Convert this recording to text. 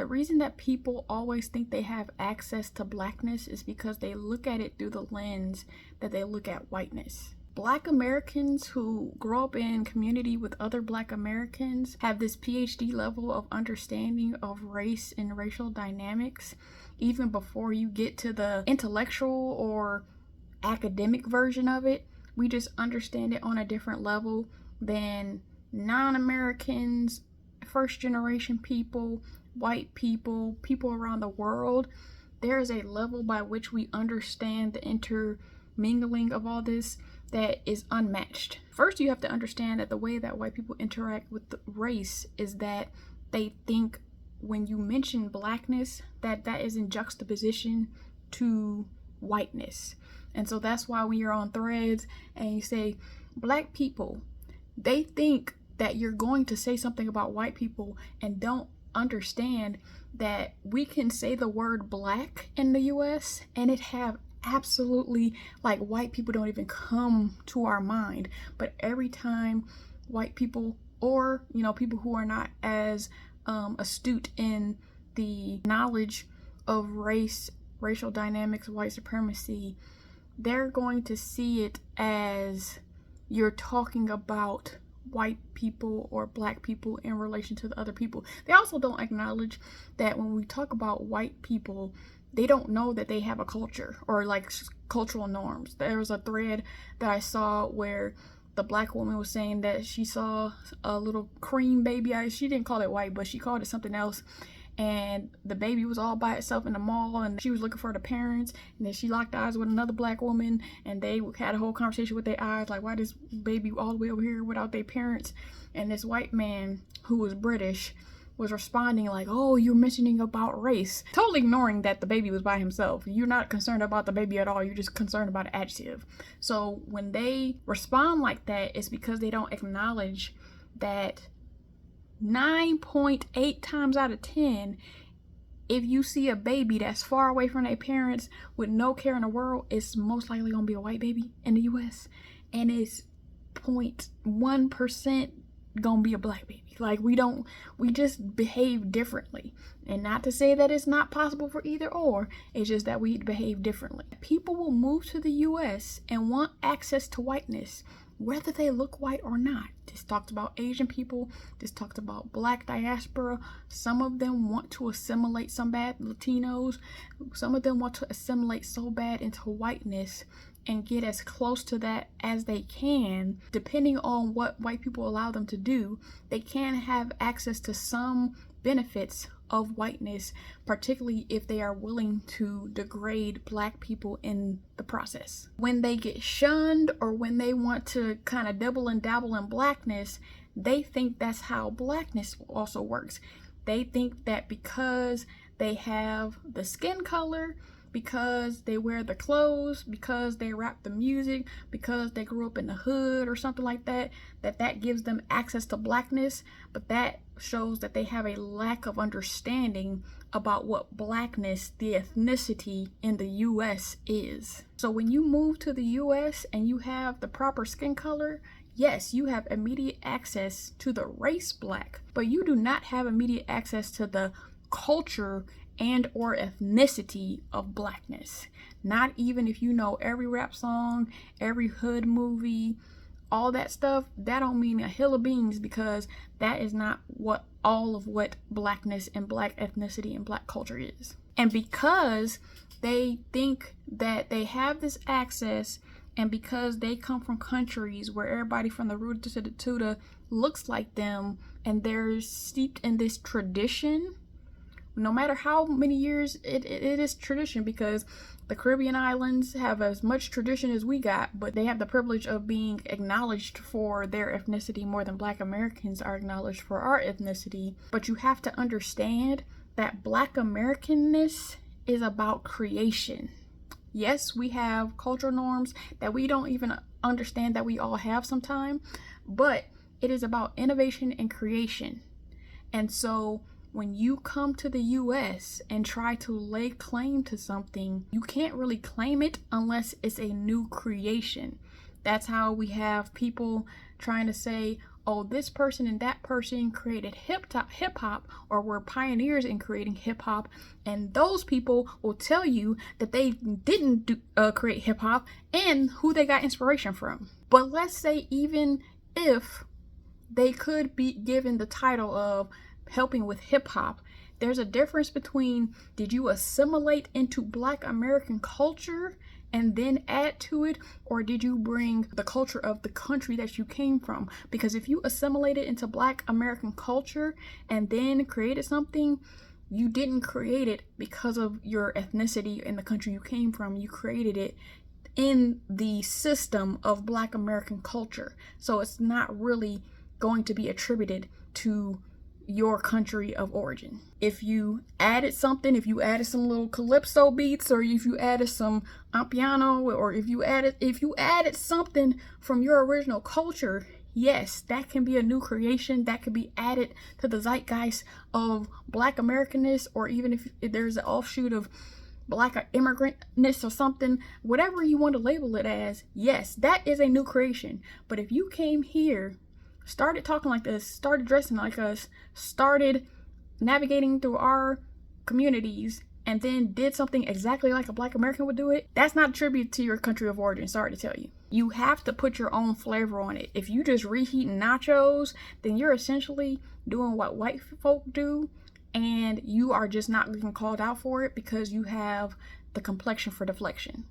The reason that people always think they have access to blackness is because they look at it through the lens that they look at whiteness. Black Americans who grow up in community with other Black Americans have this PhD level of understanding of race and racial dynamics even before you get to the intellectual or academic version of it. We just understand it on a different level than non-Americans, first generation people, white people, people around the world. There is a level by which we understand the intermingling of all this that is unmatched. First, you have to understand that the way that white people interact with the race is that they think when you mention blackness, that is in juxtaposition to whiteness. And so that's why when you're on threads and you say Black people, they think that you're going to say something about white people and don't understand that we can say the word Black in the US and it have absolutely, like, white people don't even come to our mind. But every time white people, or people who are not as astute in the knowledge of racial dynamics, white supremacy, they're going to see it as you're talking about white people or Black people in relation to the other people. They also don't acknowledge that when we talk about white people, they don't know that they have a culture or like cultural norms. There was a thread that I saw where the Black woman was saying that she saw a little cream baby. She didn't call it white, but she called it something else. And the baby was all by itself in the mall, and she was looking for the parents. And then she locked eyes with another Black woman, and they had a whole conversation with their eyes, like, why this baby all the way over here without their parents? And this white man who was British was responding like, oh, you're mentioning about race, totally ignoring that the baby was by himself. You're not concerned about the baby at all. You're just concerned about an adjective. So when they respond like that, it's because they don't acknowledge that 9.8 times out of 10, if you see a baby that's far away from their parents with no care in the world, it's most likely gonna be a white baby in the US, and it's 0.1% gonna be a Black baby. Like, we just behave differently. And not to say that it's not possible for either or, it's just that we behave differently. People will move to the US and want access to whiteness, whether they look white or not. This talked about Asian people, this talked about Black diaspora. Some of them want to assimilate some bad Latinos. Some of them want to assimilate so bad into whiteness and get as close to that as they can. Depending on what white people allow them to do, they can have access to some benefits of whiteness, particularly if they are willing to degrade Black people in the process. When they get shunned or when they want to kind of dabble and dabble in Blackness, they think that's how Blackness also works. They think that because they have the skin color, because they wear the clothes, because they rap the music, because they grew up in the hood or something like that, that gives them access to Blackness. But that shows that they have a lack of understanding about what Blackness, the ethnicity in the US, is. So when you move to the US and you have the proper skin color, yes, you have immediate access to the race Black, but you do not have immediate access to the culture and or ethnicity of Blackness. Not even if you know every rap song, every hood movie, all that stuff. That don't mean a hill of beans, because that is not what all of what Blackness and Black ethnicity and Black culture is. And because they think that they have this access, and because they come from countries where everybody from the rooter to the tutor looks like them, and they're steeped in this tradition, no matter how many years it is tradition, because the Caribbean islands have as much tradition as we got, but they have the privilege of being acknowledged for their ethnicity more than Black Americans are acknowledged for our ethnicity. But you have to understand that Black Americanness is about creation. Yes, we have cultural norms that we don't even understand that we all have sometimes, but it is about innovation and creation. And so when you come to the US and try to lay claim to something, you can't really claim it unless it's a new creation. That's how we have people trying to say, oh, this person and that person created hip hop or were pioneers in creating hip hop, and those people will tell you that they didn't create hip hop and who they got inspiration from. But let's say even if they could be given the title of helping with hip hop, there's a difference between, did you assimilate into Black American culture and then add to it, or did you bring the culture of the country that you came from? Because if you assimilated into Black American culture and then created something, you didn't create it because of your ethnicity in the country you came from. You created it in the system of Black American culture. So it's not really going to be attributed to your country of origin. If you added something, if you added some little calypso beats, or if you added some piano, or if you added something from your original culture, yes, that can be a new creation that could be added to the zeitgeist of Black Americanness, or even if there's an offshoot of Black immigrantness or something, whatever you want to label it as, yes, that is a new creation. But if you came here, started talking like this, started dressing like us, started navigating through our communities, and then did something exactly like a Black American would do it, that's not a tribute to your country of origin, sorry to tell you. You have to put your own flavor on it. If you just reheating nachos, then you're essentially doing what white folk do, and you are just not getting called out for it because you have the complexion for deflection.